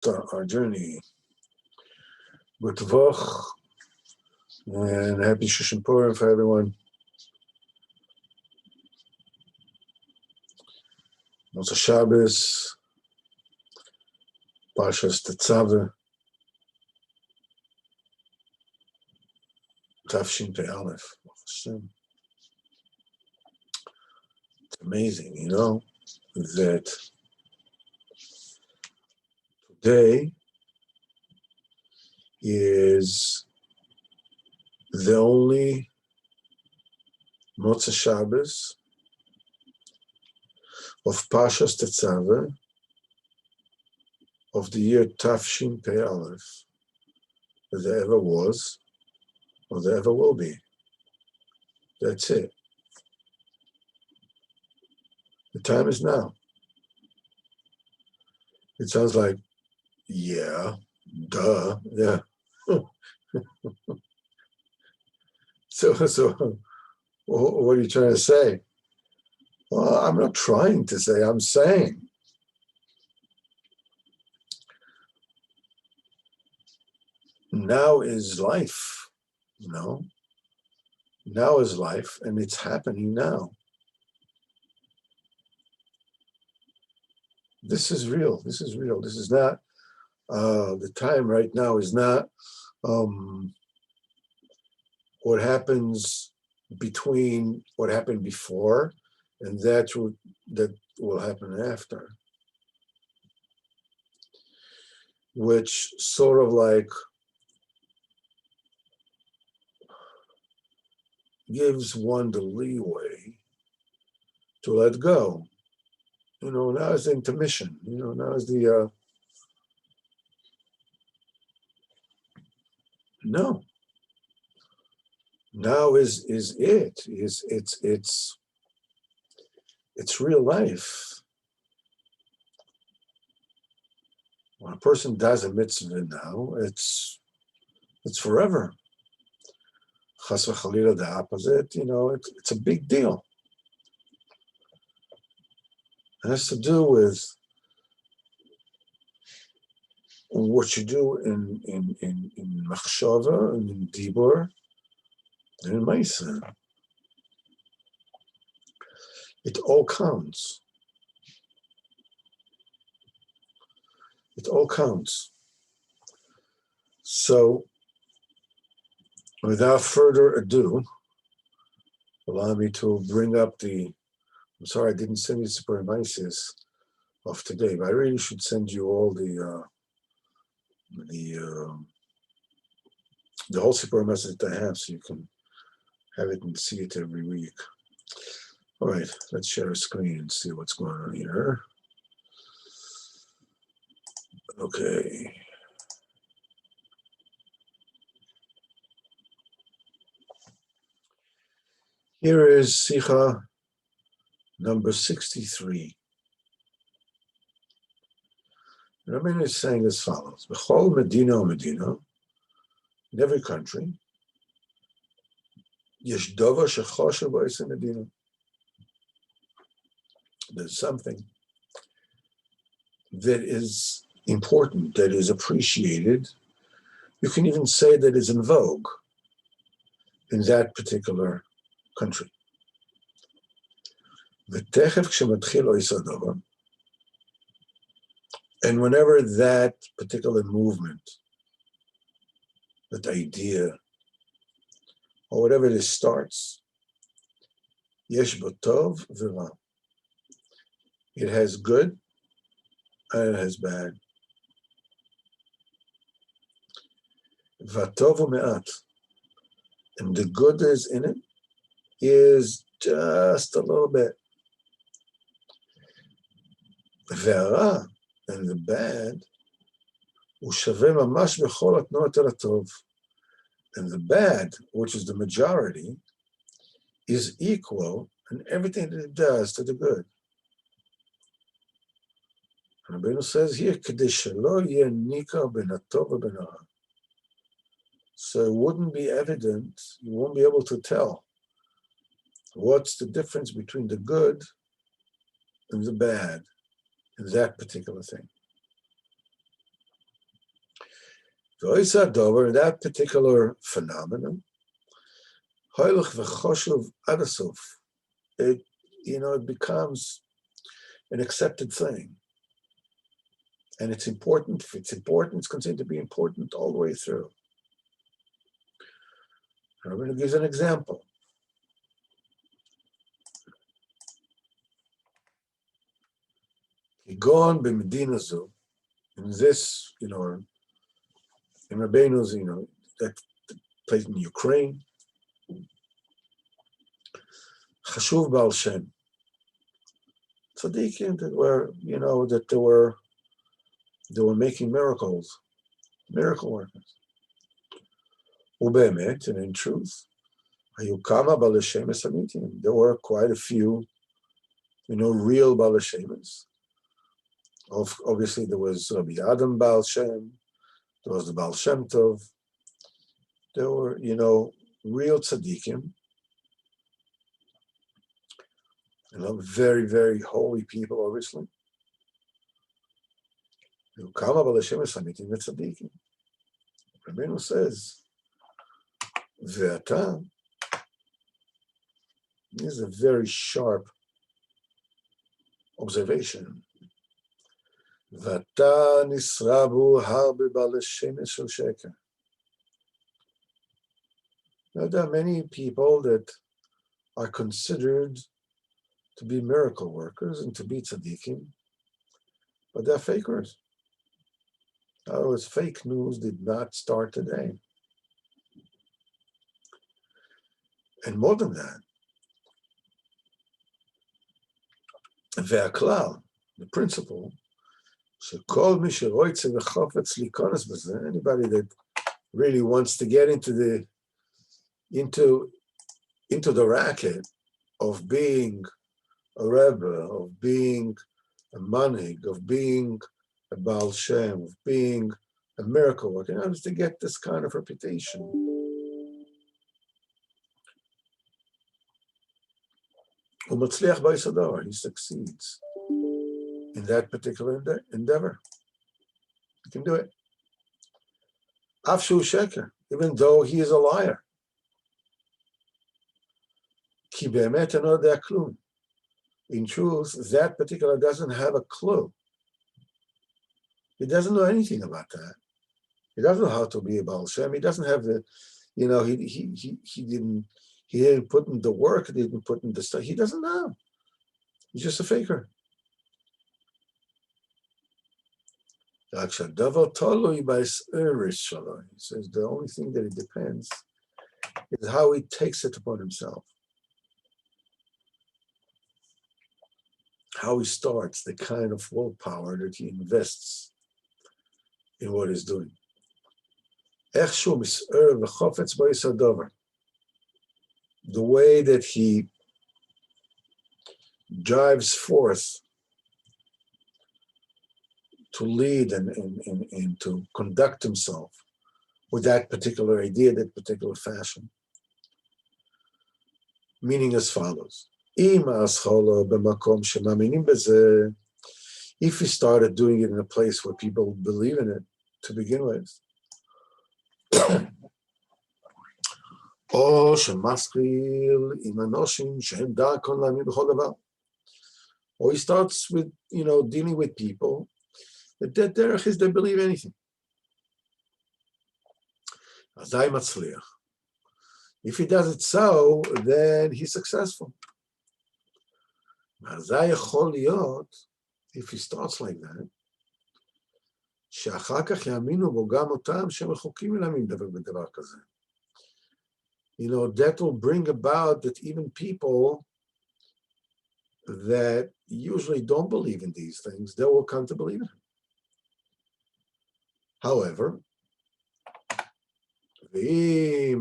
start our journey. Good Vach, and happy Shushan Purim for everyone. Motzei Shabbos, Parshas Tetzaveh, Tafshin Pei Aleph. It's amazing, you know, that today is the only Motzei Shabbos of Parshas Tetzaveh of the year Tafshin Pei Aleph that there ever was or there ever will be. That's it. The time is now. It sounds like, yeah, duh, yeah. So what are you trying to say? Well, I'm not trying to say, I'm saying. Now is life, you know? Now is life, and it's happening now. This is real. This is real. This is not, the time right now is not what happens between what happened before and that will happen after. Which sort of like gives one the leeway to let go. You know, now is the intermission. You know, now is the no. Now is it. It's real life. When a person does a mitzvah now, it's forever. Chas v'chalila, the opposite, you know, it's a big deal. It has to do with what you do in machshava and in dibur and in ma'aseh. It all counts. It all counts. So, without further ado, allow me to bring up I'm sorry I didn't send you Sipurey Maasios of today, but I really should send you all the whole Sipurey Maasios that I have, so you can have it and see it every week. All right, let's share a screen and see what's going on here. Okay. Here is Sicha number 63. Rabbeinu is saying as follows: B'chol Medina Medina, in every country, yesh davar shechoshev b'osei Medina. There's something that is important, that is appreciated. You can even say that is in vogue in that particular country. And whenever that particular movement, that idea, or whatever it is starts, yesh bo tov v'ra. It has good and it has bad. V'tov u'me'at. And the good that is in it is just a little bit. Ve'ara, and the bad, u'shaveh mamash b'chol atnoat el hatov. And the bad, which is the majority, is equal in everything that it does to the good. And Rabbeinu says here, Kedei shelo yeh nika ben hatov u'ben hara. So it wouldn't be evident, you won't be able to tell what's the difference between the good and the bad in that particular thing. That particular phenomenon, it, it becomes an accepted thing. And it's important. If it's important, it's considered to be important all the way through. I'm going to give an example. Gone b'medina zu, in this, in Rabbeinu's, that place in Ukraine, Chashuv Baal Shem, tzaddikim that were, that they were making miracles, miracle workers. Ubemet, and in truth, Hayukama Baal Shem Amitim. There were quite a few, real Baal Shemes. Obviously, there was Rabbi Adam Baal Shem, there was the Baal Shem Tov. There were, real tzaddikim, very, very holy people, obviously. Kama Baal Shem Amitim v'tzaddikim. Rabbeinu says, Ve'ata, this is a very sharp observation. V'ata nisrabu harbe Baal Shem shel sheker. Now, there are many people that are considered to be miracle workers and to be tzaddikim, but they're fakers. In other words, fake news did not start today. And more than that, ve'aklal, the principle, shekol mi sheroitze v'chofetz likonos b'zeh, anybody that really wants to get into the racket of being a Rebbe, of being a manig, of being a Baal Shem, of being a miracle worker, to get this kind of reputation. He succeeds in that particular endeavor. He can do it. Afshu sheker, even though he is a liar. Ki be'emet eno yodea klum. In truth, that particular doesn't have a clue. He doesn't know anything about that. He doesn't know how to be a Baal Shem. He doesn't have the, he didn't put in the work. He didn't put in the stuff. He doesn't know. He's just a faker. He says the only thing that it depends is how he takes it upon himself. How he starts, the kind of willpower that he invests in what he's doing. The way that he drives forth to lead and to conduct himself with that particular idea, that particular fashion. Meaning as follows. If he started doing it in a place where people believe in it to begin with, or he starts with, dealing with people that derech is they believe anything. If he does it so, then he's successful. If he starts like that, that will bring about that even people that usually don't believe in these things, they will come to believe in him. However, they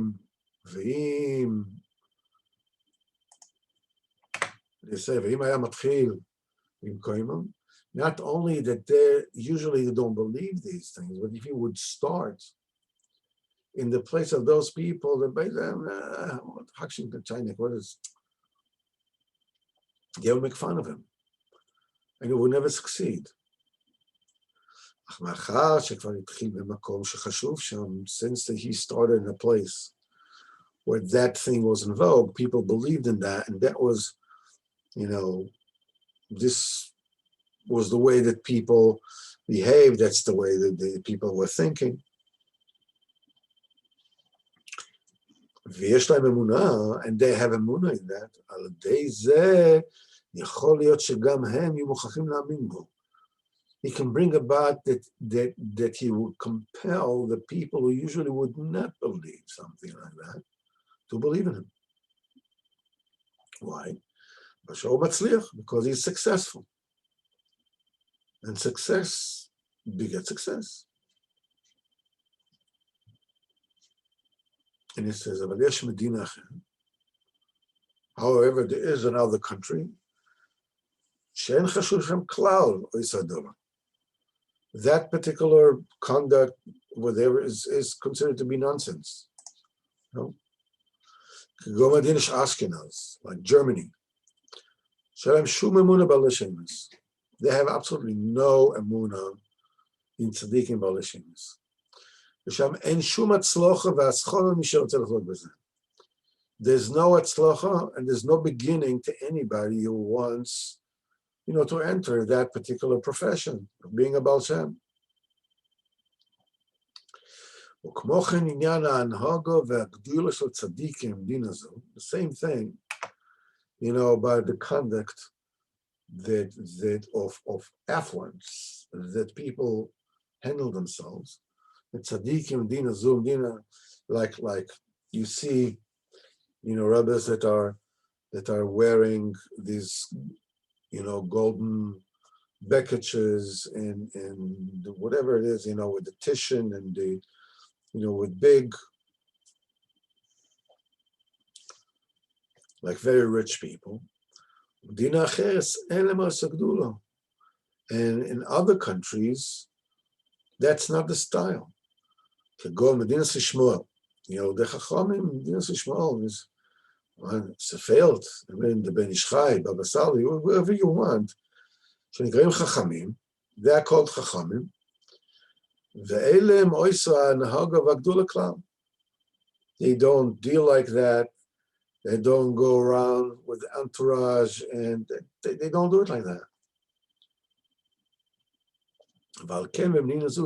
say, not only that they usually don't believe these things, but if you would start in the place of those people, that by them, what is? They will make fun of him, and he will never succeed. אך מאחר שכבר התחיל במקום שחשוב שם, since he started in a place where that thing was in vogue, people believed in that, and that was, this was the way that people behaved, that's the way that the people were thinking. ויש להם אמונה, and they have אמונה in that, על ידי זה יכול להיות שגם הם יהיו מוכרחים להאמין בו. He can bring about that he would compel the people who usually would not believe something like that to believe in him. Why? Because he's successful. And success begets success. And he says, however, there is another country, that particular conduct, whatever, is considered to be nonsense. Ashkenaz, like Germany. They have absolutely no emuna in tzaddikim b'alishemis. There's no atzlocha and there's no beginning to anybody who wants, to enter that particular profession of being a Baal Shem. The same thing, about the conduct that of affluence, that people handle themselves. The tzaddikim, dina, like you see, rabbis that are wearing these, golden beketches and whatever it is, with the tishon and the, with big, like very rich people. And in other countries, that's not the style. To go Medina Shmuel, the Chachamim, Medina Shmuel is Sefelt, the Ben Ishchai, Baba Sali, whoever you want. שנקראים חכמים, they are called חכמים, ואלה הם אויסה הנהגה והגדולה כלל. They don't deal like that. They don't go around with entourage, and they don't do it like that.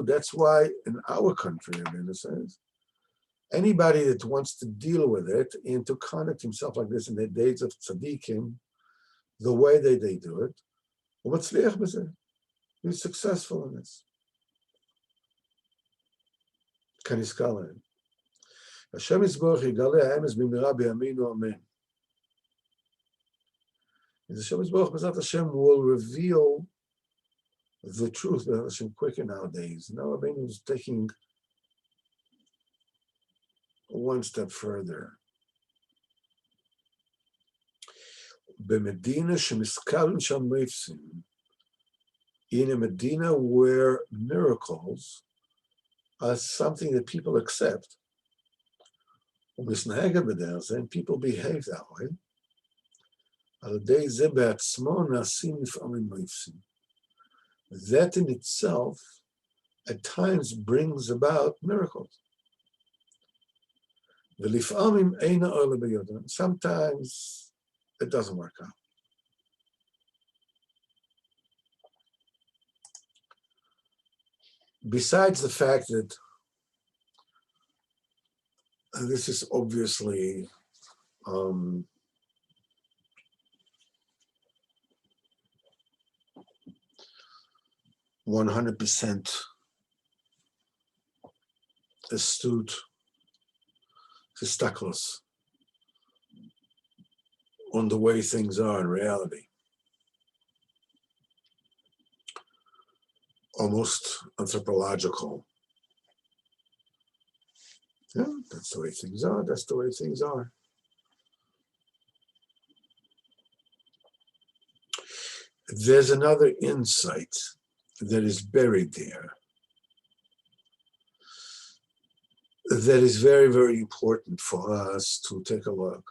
That's why in our country, Rabbeinu says, anybody that wants to deal with it and to conduct himself like this in the days of tzaddikim, the way that they do it, he's successful in this. Kaniskala. Hashem Yisborach Yigale Ha'emes B'mira B'yameinu Amen. Hashem Yisborach B'ezrat Hashem will reveal the truth that Hashem quicker nowadays. Now Rabbeinu is taking one step further. B'medina shemiskalim sham meifsim. In a Medina where miracles are something that people accept, and people behave that way, that in itself at times brings about miracles. Sometimes it doesn't work out. Besides the fact that this is obviously 100% astute histaklos on the way things are in reality. Almost anthropological. Yeah, that's the way things are. That's the way things are. There's another insight that is buried there that is very, very important for us to take a look.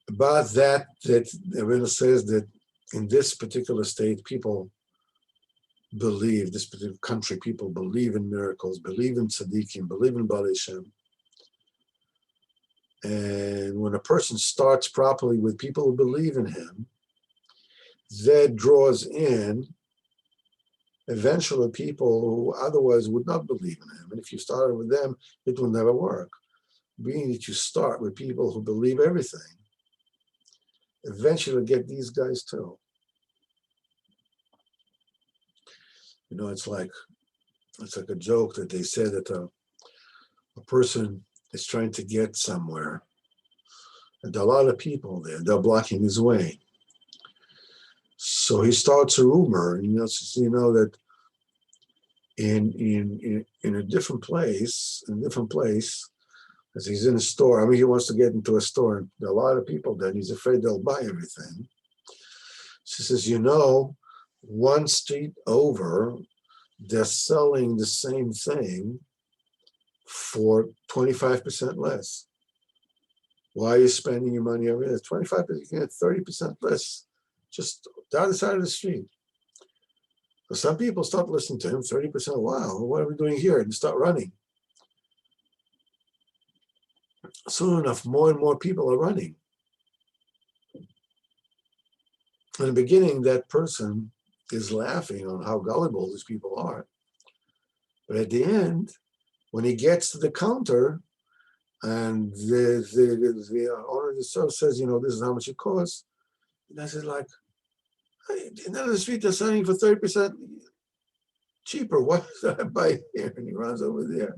About that Rebbe says that in this particular state, people believe, this particular country, people believe in miracles, believe in tzaddikim, believe in Baal Shem. And when a person starts properly with people who believe in him, that draws in eventually people who otherwise would not believe in him. And if you started with them, it will never work. Being that you start with people who believe everything, eventually get these guys too. You know, it's like a joke that they said that a person is trying to get somewhere, and there are a lot of people there. They're blocking his way. So he starts a rumor, and you know that in a different place, as he's in a store. I mean, he wants to get into a store, and there are a lot of people there, and he's afraid they'll buy everything. She says, you know, one street over, they're selling the same thing for 25% less. Why are you spending your money over there? 25%, you can get 30% less, just down the side of the street. So some people start listening to him, 30%, wow, what are we doing here? And start running. Soon enough, more and more people are running. In the beginning, that person is laughing on how gullible these people are. But at the end, when he gets to the counter, and the owner of the store says, you know, this is how much it costs, and I said, like, hey, in the street, they're selling for 30% cheaper. Why should I buy here? And he runs over there.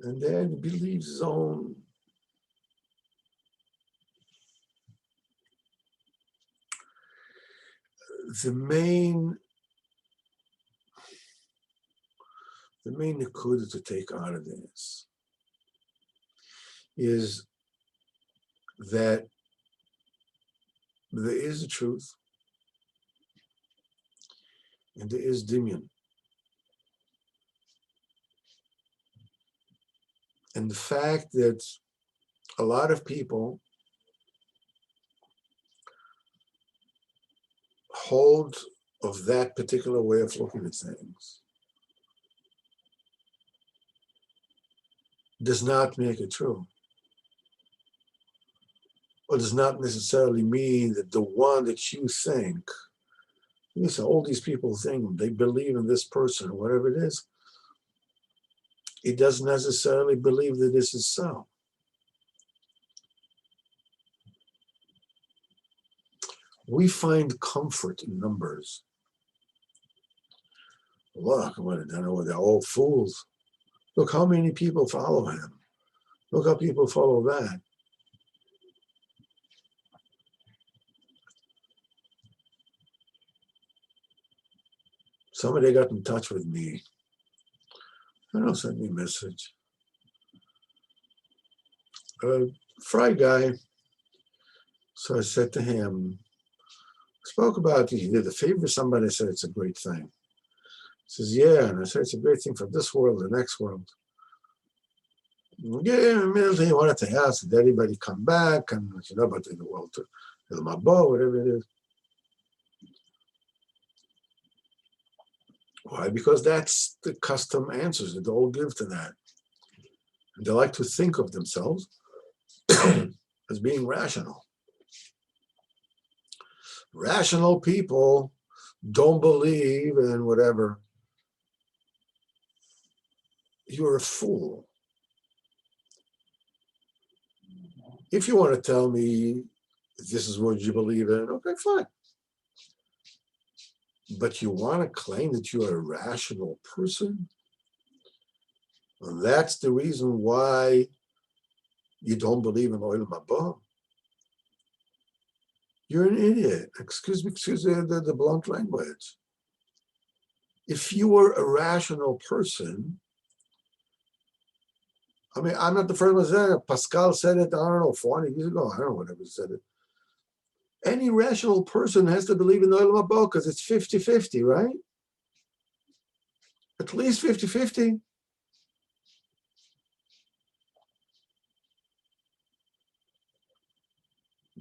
And then he believes his own. The main nakuda to take out of this is that there is a truth and there is dimyan. And the fact that a lot of people hold of that particular way of looking at things does not make it true. Or does not necessarily mean that the one that you think, listen, all these people think they believe in this person, or whatever it is, it doesn't necessarily believe that this is so. We find comfort in numbers. Look, they're all fools. Look how many people follow him. Look how people follow that. Somebody got in touch with me. I don't know, sent me a message. A fry guy. So I said to him, spoke about, he did a favor for somebody. I said, it's a great thing. He says, yeah. And I said, it's a great thing for this world, the next world. Yeah, immediately he wanted to ask, did anybody come back? And you know about the world to El Mabo, whatever it is. Why? Because that's the custom answers that they all give to that. And they like to think of themselves as being rational. Rational people don't believe in whatever. You're a fool. If you want to tell me this is what you believe in, okay, fine. But you want to claim that you're a rational person? And that's the reason why you don't believe in Olam Haba. You're an idiot. Excuse the blunt language. If you were a rational person, I mean, I'm not the first one to say it. Pascal said it, I don't know, 400 years ago. I don't know, whatever said it. Any rational person has to believe in Olam Haba because it's 50-50, right? At least 50-50.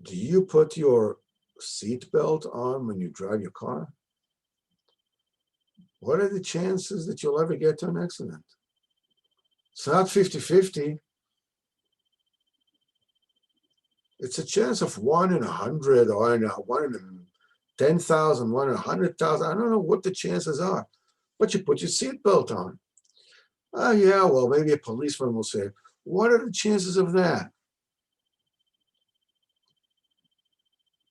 Do you put your seatbelt on when you drive your car? What are the chances that you'll ever get to an accident? It's not 50-50. It's a chance of 1 in 100 or 1 in 10,000, 1 in 100,000. I don't know what the chances are, but you put your seatbelt on. Oh, yeah, well, maybe a policeman will say, what are the chances of that?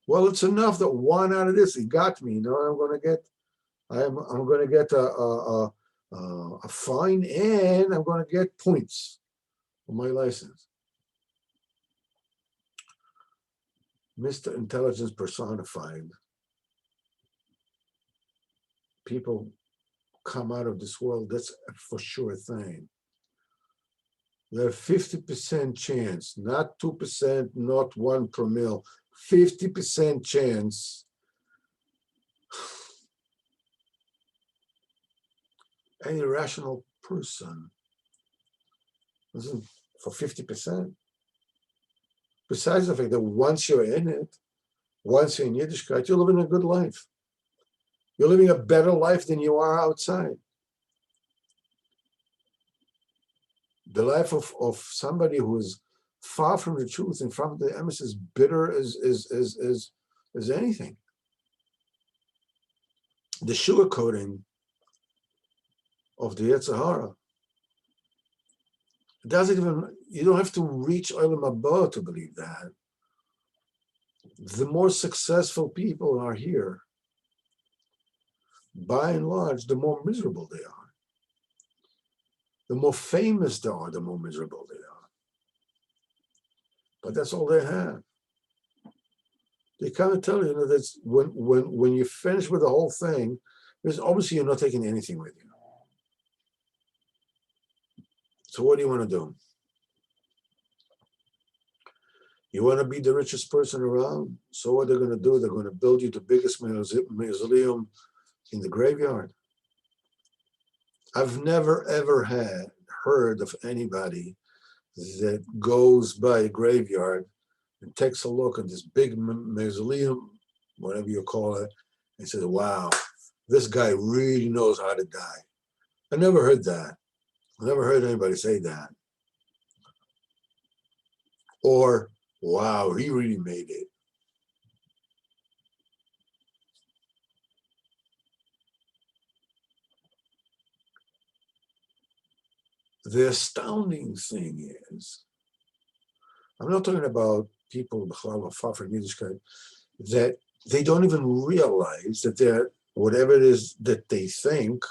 Well, it's enough that 1 out of this, he got me. You know, I'm going to get a fine, and I'm going to get points on my license. Mr. Intelligence personified. People come out of this world, that's a for sure thing. They have 50% chance, not 2%, not 1 per mil, 50% chance. Any rational person isn't for 50%. Besides the fact that once you're in it, once you're in Yiddishkeit, you're living a good life. You're living a better life than you are outside. The life of somebody who is far from the truth and from the emes is bitter as anything. The sugarcoating of the Yetzer Hara doesn't even, you don't have to reach Olam Haba to believe that. The more successful people are here, by and large, the more miserable they are. The more famous they are, the more miserable they are. But that's all they have. They kind of tell you, that's when you finish with the whole thing, because obviously you're not taking anything with you. So what do you want to do? You want to be the richest person around? So what they're going to do, they're going to build you the biggest mausoleum in the graveyard. I've never ever heard of anybody that goes by a graveyard and takes a look at this big mausoleum, whatever you call it, and says, wow, this guy really knows how to die. I never heard that. I never heard anybody say that. Or, wow, he really made it. The astounding thing is, I'm not talking about people far from Yiddishkeit, that they don't even realize that they're, whatever it is that they think,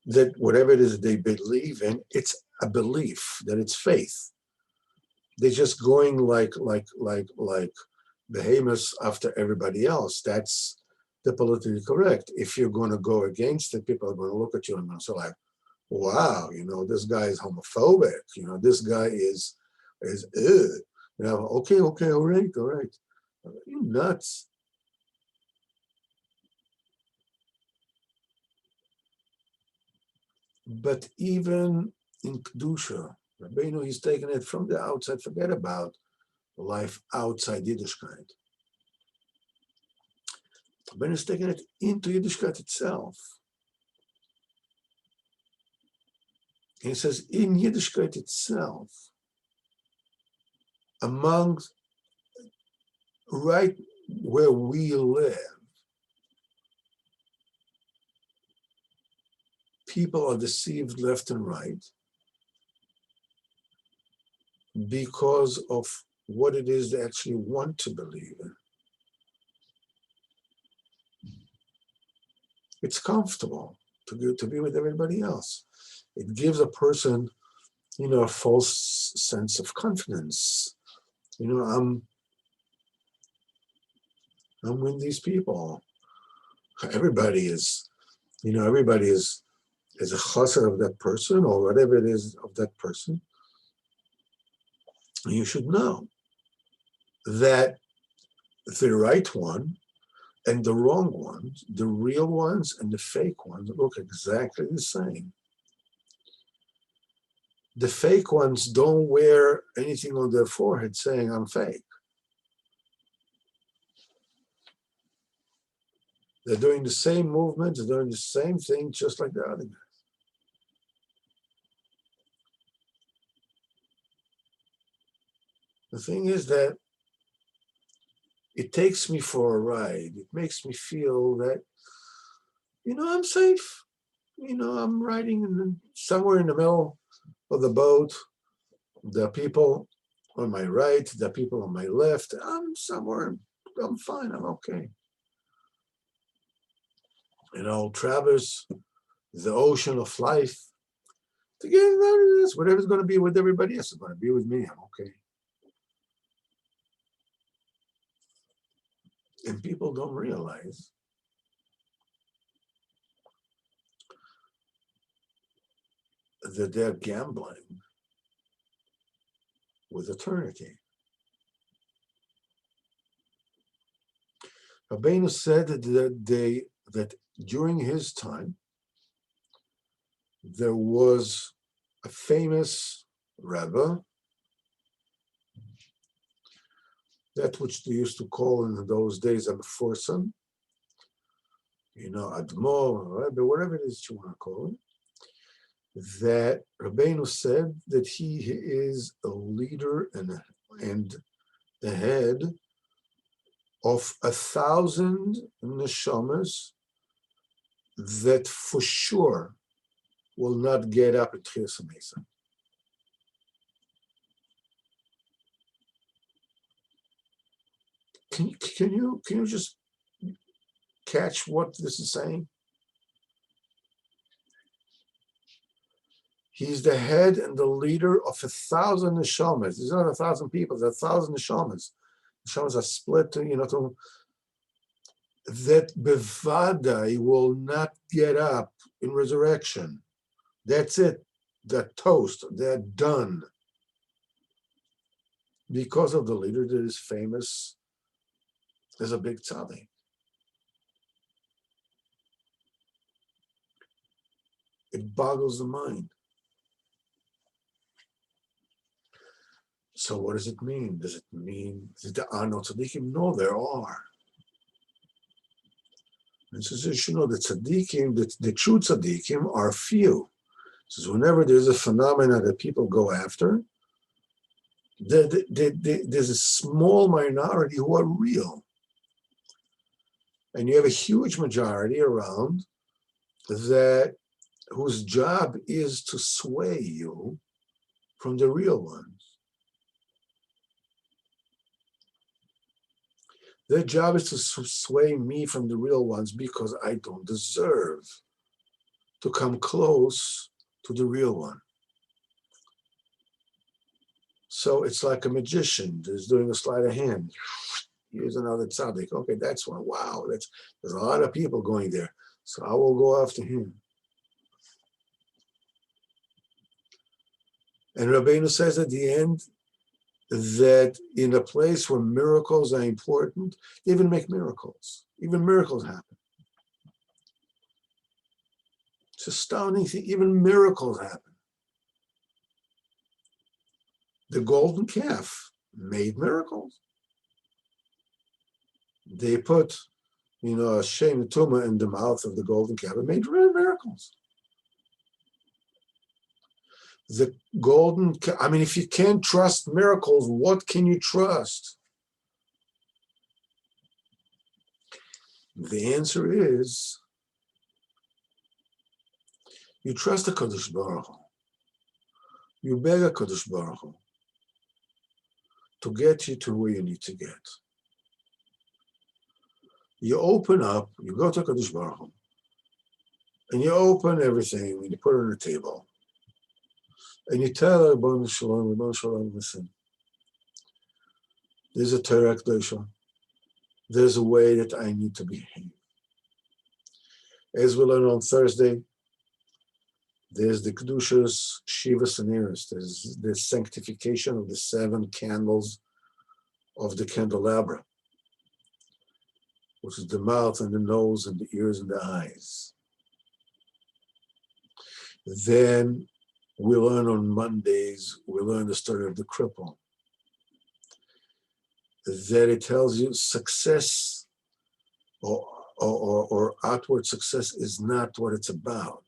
that whatever it is that they believe in, it's a belief, that it's faith. They're just going like behemoths after everybody else. That's the politically correct. If you're going to go against it, people are going to look at you and say like, wow, this guy is homophobic. This guy is okay, all right. You nuts. But even in Kedusha, Rabbeinu, he's taking it from the outside. Forget about life outside Yiddishkeit. Rabbeinu is taking it into Yiddishkeit itself. He says, in Yiddishkeit itself, right where we live, people are deceived left and right because of what it is they actually want to believe in. It's comfortable to be with everybody else. It gives a person, a false sense of confidence. I'm with these people. Everybody is a chassid of that person or whatever it is of that person. And you should know that the right one and the wrong ones, the real ones and the fake ones, look exactly the same. The fake ones don't wear anything on their forehead saying, I'm fake. They're doing the same movement, they're doing the same thing, just like the other guys. The thing is that it takes me for a ride. It makes me feel that, I'm safe. I'm riding somewhere in the middle of the boat. There are people on my right, there are people on my left. I'm somewhere, I'm fine, I'm okay. Traverse the ocean of life to get out of this. Whatever's going to be with everybody else is going to be with me. I'm okay. And people don't realize that they're gambling with eternity. Rabbeinu said that during his time, there was a famous Rebbe, that which they used to call in those days a Meforsan, Admor, Rebbe, whatever it is you want to call it, that Rabbeinu said that he is a leader and the head of 1,000 neshamas that for sure will not get up at Tchias HaMesa. Can you just catch what this is saying? He's the head and the leader of 1,000 neshamas. There's not 1,000 people, there's 1,000 neshamas. Neshamas are split to that bevadai will not get up in resurrection. That's it. They're toast. They're done. Because of the leader that is famous as a big tzaddik. It boggles the mind. So what does it mean? Does it mean that there are no tzaddikim? No, there are. And so you should know the tzaddikim, the true tzaddikim are few. So whenever there's a phenomena that people go after, there's a small minority who are real. And you have a huge majority around that whose job is to sway you from the real ones. Their job is to sway me from the real ones because I don't deserve to come close to the real one. So it's like a magician that's doing a sleight of hand. Here's another tzaddik. Okay, that's one. Wow, there's a lot of people going there. So I will go after him. And Rabbeinu says at the end that in a place where miracles are important, they even make miracles. Even miracles happen. It's astounding thing. Even miracles happen. The golden calf made miracles. They put, a shem tuma in the mouth of the golden calf and made miracles. The golden, if you can't trust miracles, what can you trust? The answer is, you trust the Kadosh Baruch Hu. You beg a Kadosh Baruch Hu to get you to where you need to get. You open up, you go to Kadosh Baruch Hu, and you open everything, and you put it on the table. And you tell Ribono Shel Olam, listen, there's a Torah Kedosha. There's a way that I need to behave. As we learn on Thursday, there's the Kedushas Shiva Saneris. There's the sanctification of the 7 candles of the candelabra, which is the mouth and the nose and the ears and the eyes. Then we learn on Mondays, we learn the story of the cripple. That it tells you success, or or outward success is not what it's about.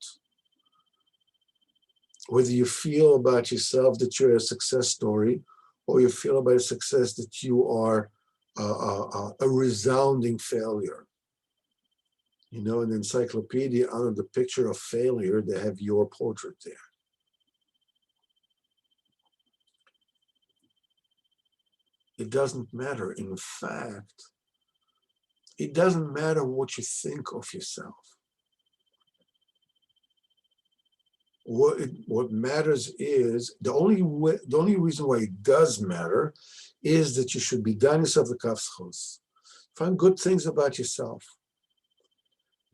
Whether you feel about yourself that you're a success story, or you feel about success that you are a resounding failure. In the encyclopedia, under the picture of failure, they have your portrait there. It doesn't matter. In fact, it doesn't matter what you think of yourself. What matters is, the only reason why it does matter is that you should be done yourself the kafschos. Find good things about yourself.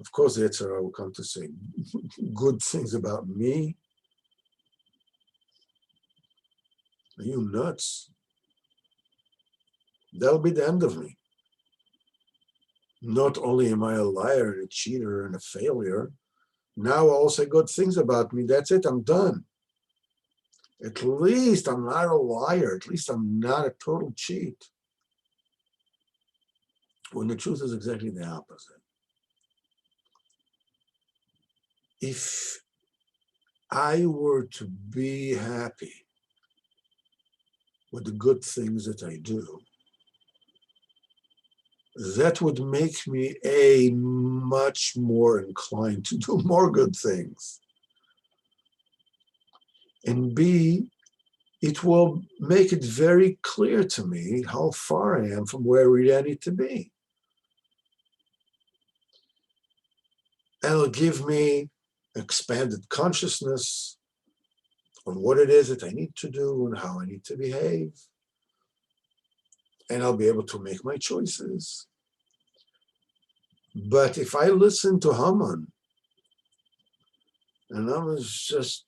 Of course, the Yetzirah will come to say good things about me. Are you nuts? That'll be the end of me. Not only am I a liar and a cheater and a failure, now I'll say good things about me. That's it, I'm done. At least I'm not a liar. At least I'm not a total cheat. When the truth is exactly the opposite. If I were to be happy with the good things that I do, that would make me A, much more inclined to do more good things. And B, it will make it very clear to me how far I am from where I really need to be. And it'll give me expanded consciousness on what it is that I need to do and how I need to behave. And I'll be able to make my choices. But if I listen to Haman, and Haman's just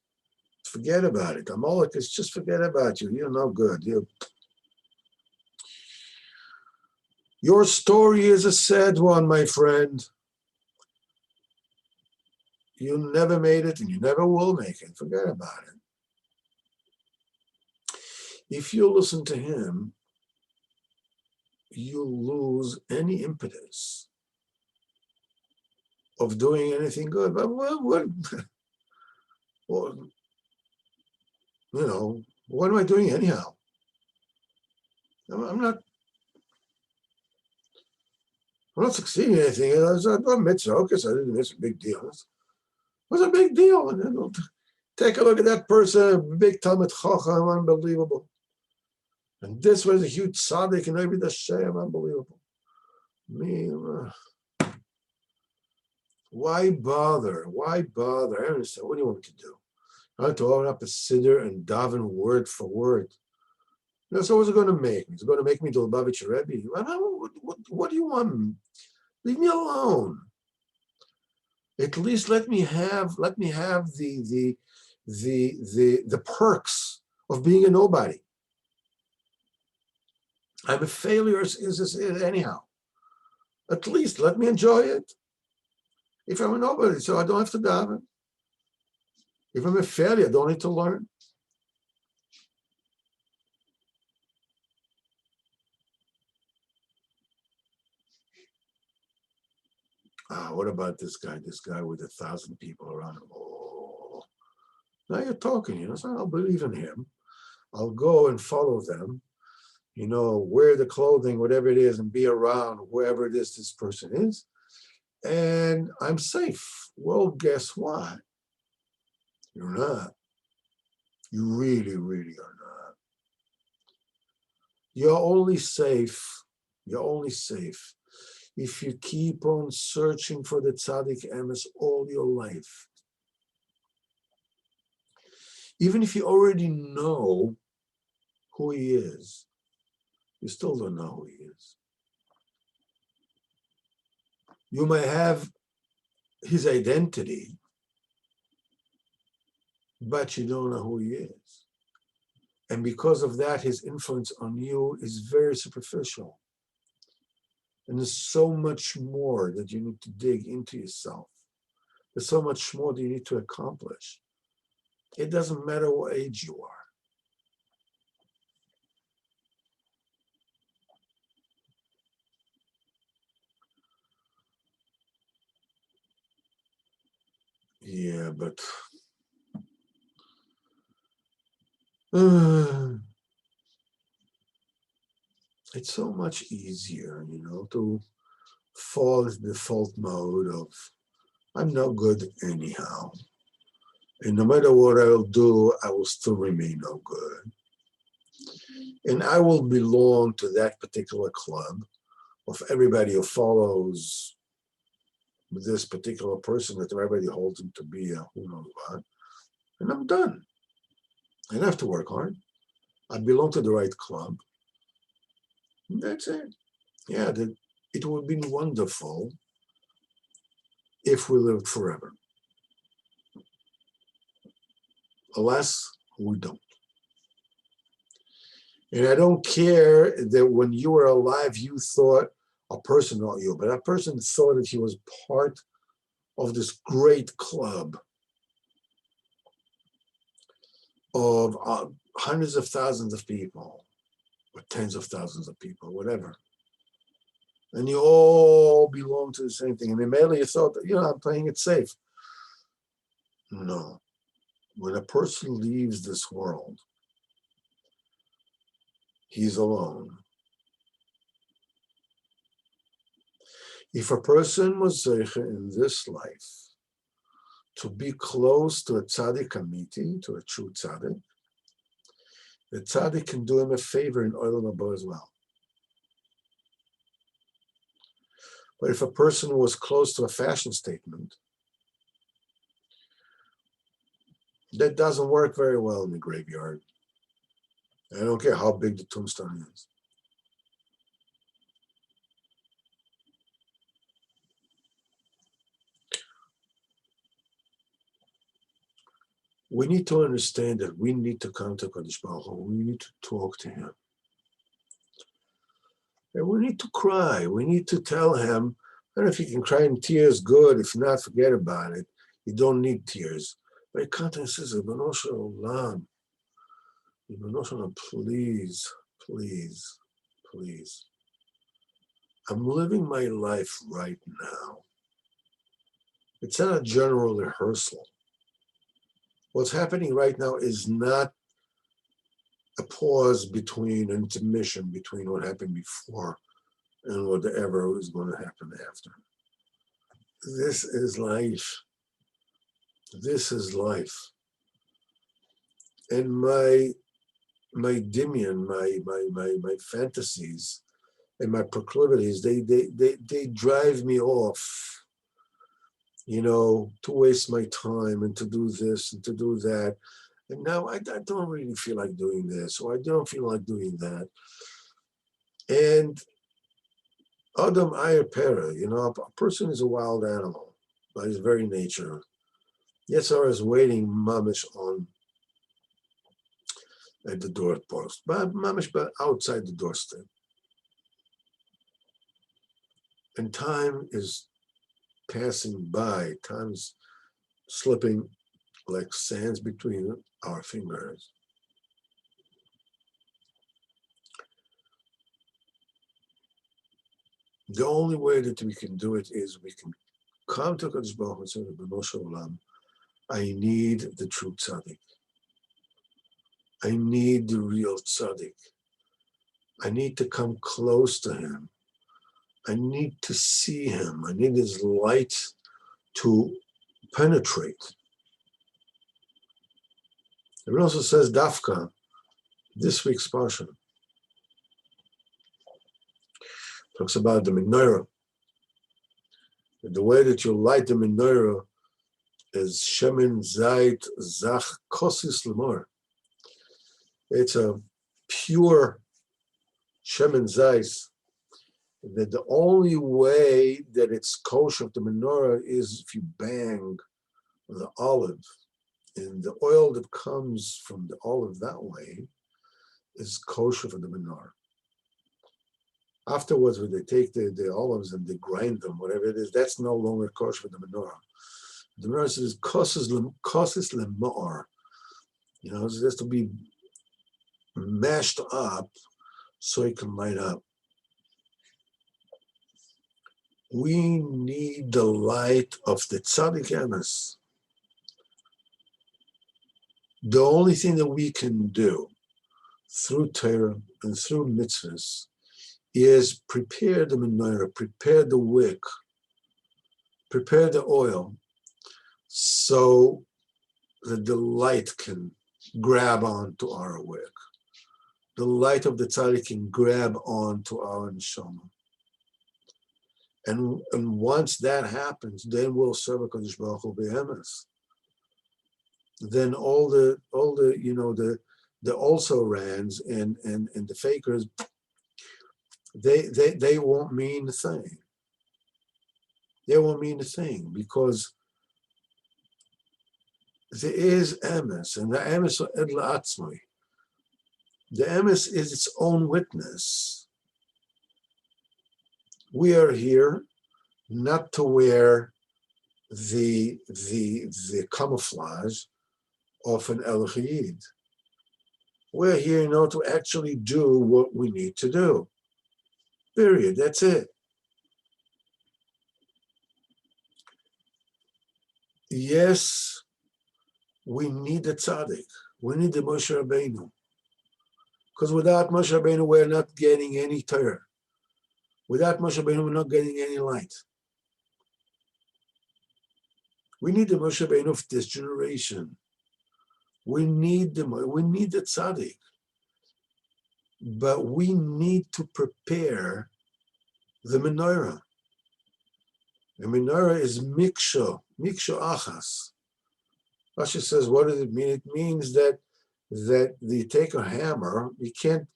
forget about it. Amalek is just forget about you. You're no good. Your story is a sad one, my friend. You never made it and you never will make it. Forget about it. If you listen to him, you lose any impetus of doing anything good. But what am I doing anyhow? I'm not succeeding in anything. It's a mitzvah. Okay, so it's a big deal. What's a big deal? And then take a look at that person, big Talmid Chacham, unbelievable. And this was a huge tzaddik and maybe the Shem, unbelievable. Me, why bother? Why bother? I understand. What do you want me to do? I have to open up a siddur and daven word for word. So what's it going to make me? It's going to make me the Lubavitcher Rebbe. What do you want? Leave me alone. At least let me have the perks of being a nobody. I'm a failure anyhow. At least let me enjoy it. If I'm a nobody, so I don't have to daven. If I'm a failure, I don't need to learn. What about this guy? This guy with 1,000 people around him. Oh, now you're talking, so I'll believe in him. I'll go and follow them, wear the clothing, whatever it is, and be around whoever it is this person is. And I'm safe. Well, guess what? You're not. You really, really are not. You're only safe if you keep on searching for the tzaddik emes all your life. Even if you already know who he is, you still don't know who he is. You may have his identity, but you don't know who he is. And because of that, his influence on you is very superficial. And there's so much more that you need to dig into yourself. There's so much more that you need to accomplish. It doesn't matter what age you are. Yeah, but it's so much easier, to fall into the default mode of I'm no good anyhow. And no matter what I'll do, I will still remain no good. And I will belong to that particular club of everybody who follows this particular person that everybody holds him to be a who knows what. And I'm done. I don't have to work hard. I belong to the right club. And that's it. Yeah, it would be wonderful if we lived forever. Alas, we don't. And I don't care that when you were alive, you thought a person, not you, but a person thought that he was part of this great club of hundreds of thousands of people, or tens of thousands of people, whatever. And you all belong to the same thing. And immediately you thought, I'm playing it safe. No. When a person leaves this world, he's alone. If a person was in this life to be close to a tzaddik amiti, to a true tzaddik, the tzaddik can do him a favor in olam haba as well. But if a person was close to a fashion statement, that doesn't work very well in the graveyard. I don't care how big the tombstone is. We need to understand that we need to come to Kadosh Baruch Hu. We need to talk to him. And we need to cry. We need to tell him, I don't know if you can cry in tears, good. If not, forget about it. You don't need tears. But he comes and says, Ribbono Shel Olam, please, please, please. I'm living my life right now. It's not a general rehearsal. What's happening right now is not a pause between, an intermission between what happened before and whatever is going to happen after. This is life. This is life. And my dimion, my fantasies and my proclivities, they drive me off, to waste my time and to do this and to do that. And now I don't really feel like doing this, or I don't feel like doing that. And Adam Ayer Pera, a person is a wild animal by his very nature. Yetzirah is waiting mamish on at the doorpost, but mamish but outside the doorstep. And time is passing by, time is slipping like sands between our fingers. The only way that we can do it is we can come to Kadosh Baruch Hu and say, Ribbono Shel Olam, I need the true tzaddik. I need the real tzaddik. I need to come close to him. I need to see him. I need his light to penetrate. It also says Dafka, this week's parsha, talks about the menorah. The way that you light the menorah is shemen zayit zach kosis lemor. It's a pure shemen zayis. That the only way that it's kosher of the menorah is if you bang the olive, and the oil that comes from the olive that way is kosher for the menorah. Afterwards, when they take the olives and they grind them, whatever it is, that's no longer kosher for the menorah. The menorah says kosis lemor. It has to be mashed up so it can light up. We need the light of the tzaddik emes. The only thing that we can do through Torah and through mitzvahs is prepare the menorah, prepare the wick, prepare the oil, so that the light can grab onto our wick. The light of the tzaddik can grab onto our neshama. And once that happens, then we'll serve HaKadosh Baruch Hu be'emes. Then all the also rans and the fakers, they won't mean a thing. They won't mean a thing, because there is emes, and the emes edla atzmai. The emes is its own witness. We are here not to wear the camouflage of an Elohid. We're here in order to actually do what we need to do. Period. That's it. Yes, we need the tzaddik. We need the Moshe Rabbeinu. Because without Moshe Rabbeinu, we're not getting any Torah. Without Moshe Rabbeinu, we're not getting any light. We need the Moshe Rabbeinu of this generation. We need the tzaddik. But we need to prepare the menorah. The menorah is miksho achas. Rashi says, what does it mean? It means that you take a hammer, you can't,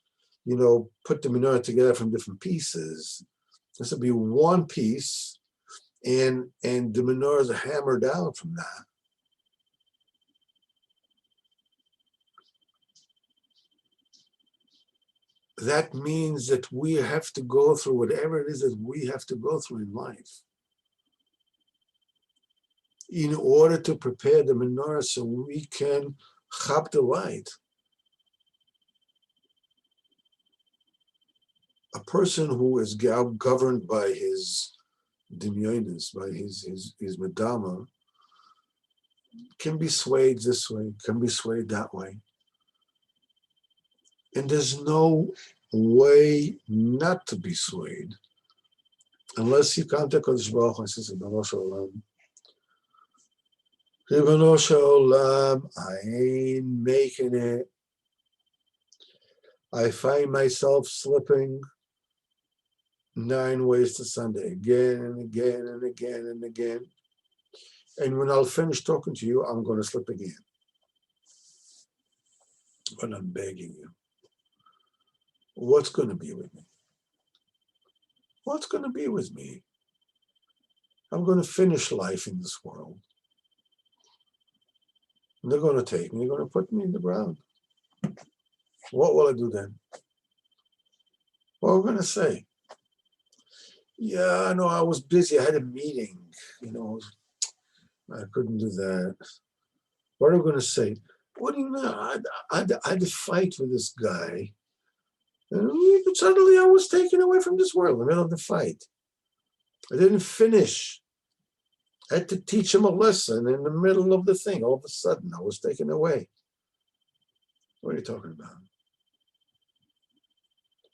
put the menorah together from different pieces. It has to be one piece, and the menorah is hammered down from that. That means that we have to go through whatever it is that we have to go through in life in order to prepare the menorah so we can chap the light. A person who is governed by his dimyonis, by his medama, can be swayed this way, can be swayed that way. And there's no way not to be swayed unless you come to Kodesh Baruch Hu and say, Ribbono Shalom, I ain't making it. I find myself slipping 9 ways to Sunday, again and again and again and again. And when I'll finish talking to you, I'm going to slip again. But I'm begging you. What's going to be with me? What's going to be with me? I'm going to finish life in this world. And they're going to take me, they're going to put me in the ground. What will I do then? What are we going to say? Yeah, no, I was busy. I had a meeting. I couldn't do that. What are we going to say? What do you know? I had a fight with this guy. And suddenly I was taken away from this world in the middle of the fight. I didn't finish. I had to teach him a lesson in the middle of the thing. All of a sudden, I was taken away. What are you talking about?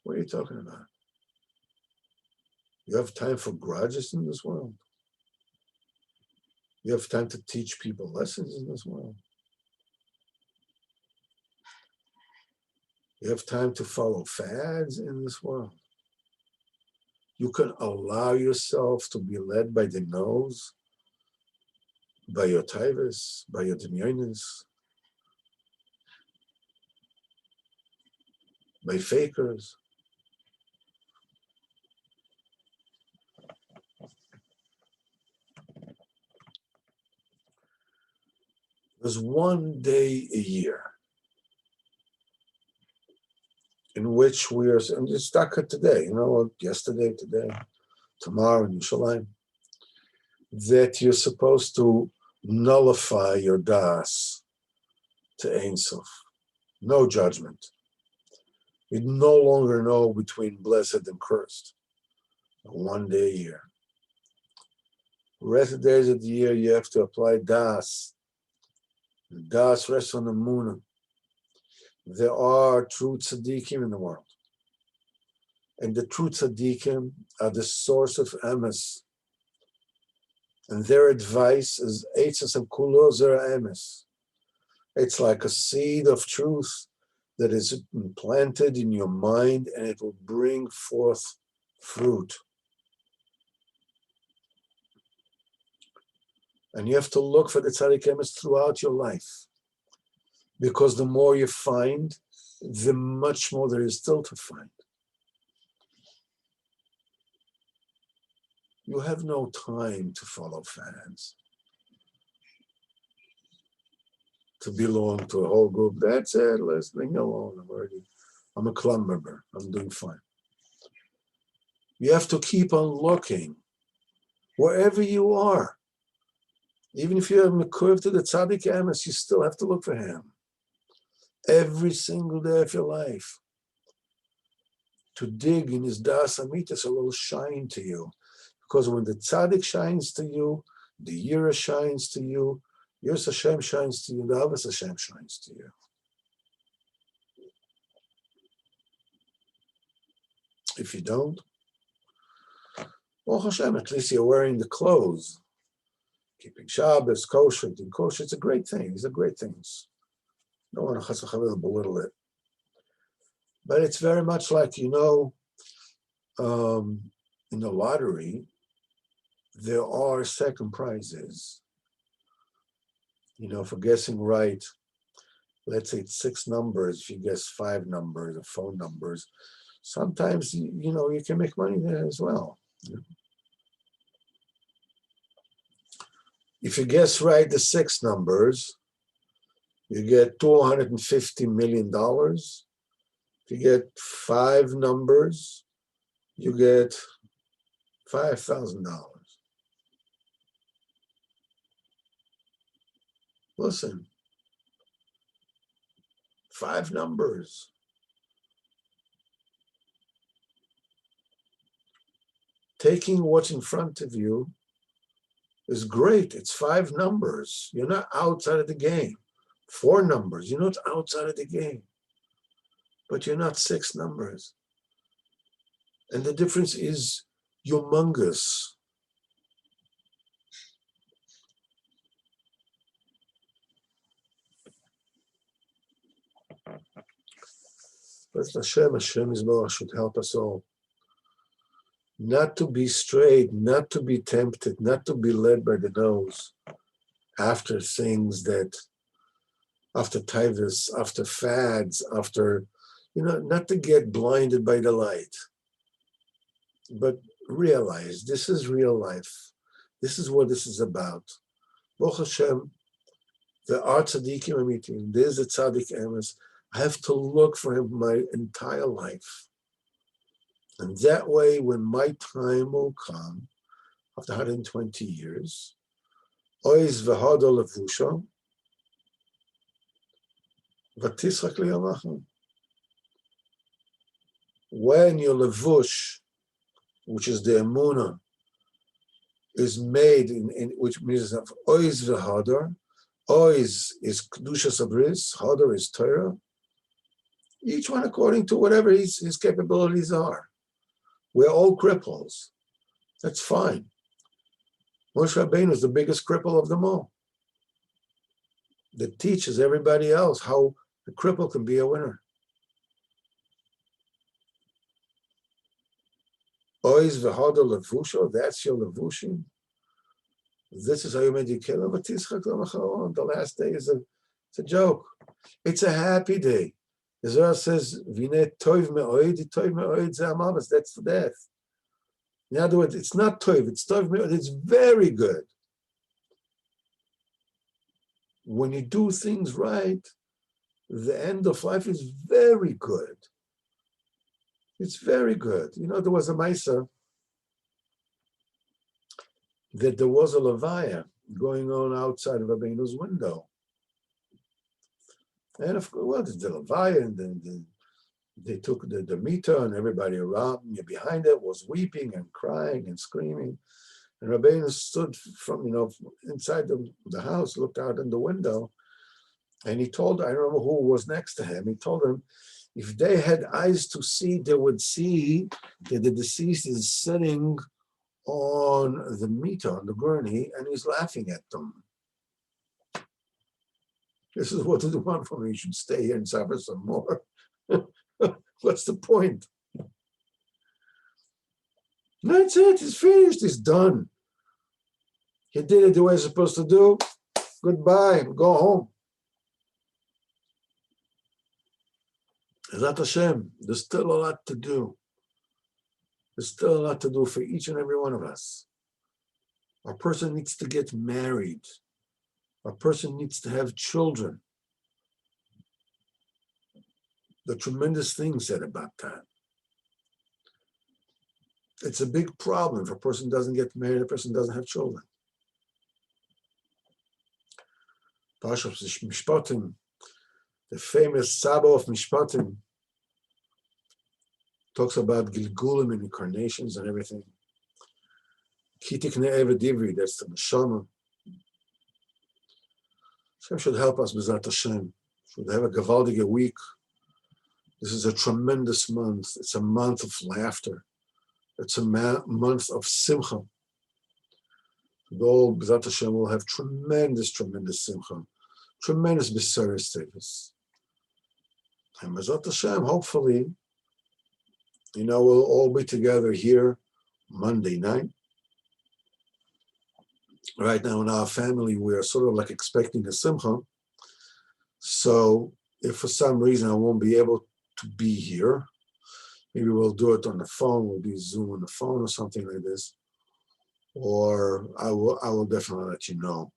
What are you talking about? You have time for grudges in this world? You have time to teach people lessons in this world? You have time to follow fads in this world? You can allow yourself to be led by the nose, by your taivas, by your demyonis, by fakers. There's one day a year in which we are, and it's stuck today, yesterday, today, tomorrow in Yerushalayim, that you're supposed to nullify your das to Ein Sof. No judgment. You no longer know between blessed and cursed. One day a year. The rest of the days of the year, you have to apply das Das rests on the moon. There are true tzaddikim in the world. And the true tzaddikim are the source of emes. And their advice is eitzes and kulo zera emes. It's like a seed of truth that is implanted in your mind, and it will bring forth fruit. And you have to look for the tzaddik emes throughout your life, because the more you find, the much more there is still to find. You have no time to follow fads, to belong to a whole group. That's it, let's leave me alone. I'm a club member, I'm doing fine. You have to keep on looking, wherever you are. Even if you're mekurv to the tzaddik emes, you still have to look for him. Every single day of your life. To dig in his das amitas, a little shine to you. Because when the tzaddik shines to you, the yira shines to you, Yiras Hashem shines to you, the Avos Hashem shines to you. If you don't, well, Hashem, at least you're wearing the clothes. Keeping Shabbos, kosher, doing kosher, it's a great thing. These are great things. No one has to belittle it. But it's very much like, in the lottery, there are second prizes. For guessing right, let's say it's 6 numbers, if you guess 5 numbers or phone numbers, sometimes, you can make money there as well. If you guess right the 6 numbers, you get $250 million. If you get 5 numbers, you get $5,000. Listen, 5 numbers. Taking what's in front of you is great. It's 5 numbers. You're not outside of the game. 4 numbers. You're not outside of the game. But you're not 6 numbers. And the difference is humongous. But Hashem Yisborach should help us all. Not to be strayed, not to be tempted, not to be led by the nose after things after tivus, after fads, after, not to get blinded by the light. But realize this is real life. This is what this is about. Baruch Hashem, there are tzaddikim amitim. There's a tzaddik emes. I have to look for him my entire life. And that way, when my time will come, after 120 years, oiz v'hado levusha, v'tischak liyamacha. When your levush, which is the emunah, is made in which means of oiz v'hadar, oiz is kedushas abris, hadar is Torah. Each one according to whatever his capabilities are. We're all cripples. That's fine. Moshe Rabbeinu is the biggest cripple of them all. That teaches everybody else how a cripple can be a winner. Oiz v'hada levusho, that's your levushim. This is how you made your killer. The last day it's a joke. It's a happy day. The Zohar says, "V'nei tov me'od ze amamas." That's the death. In other words, it's not tov; it's tov me'od. It's very good. When you do things right, the end of life is very good. It's very good. There was a Maisa that there was a levaya going on outside of Rabbeinu's window. And of course, the levaya, and then they took the meter, and everybody around me behind it was weeping and crying and screaming. And Rabbeinu stood from inside the house, looked out in the window, And he told, I don't remember who was next to him, he told him, if they had eyes to see, they would see that the deceased is sitting on the meter, on the gurney, and he's laughing at them. This is what they want from me. You should stay here and suffer some more. What's the point? That's it. It's finished. It's done. You did it the way you're supposed to do. Goodbye. Go home. Ezrat Hashem, there's still a lot to do. There's still a lot to do for each and every one of us. A person needs to get married. A person needs to have children. The tremendous things said about that. It's a big problem if a person doesn't get married, a person doesn't have children. Parshas Mishpatim, the famous Saba of Mishpatim, talks about Gilgulim and incarnations and everything. Kitikne Eved Ivri, that's the Neshama. Hashem should help us, B'ezrat Hashem. Should have a Gavaldige week. This is a tremendous month. It's a month of laughter. It's a month of Simcha. All B'ezrat Hashem will have tremendous, tremendous Simcha. Tremendous B'seres status. And B'ezrat Hashem, hopefully, we'll all be together here Monday night. Right now in our family, we are sort of like expecting a simcha. So if for some reason I won't be able to be here, maybe we'll do it on the phone, we'll do Zoom on the phone or something like this. Or I will definitely let you know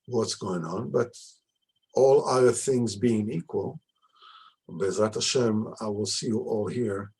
what's going on. But all other things being equal, B'ezrat Hashem, I will see you all here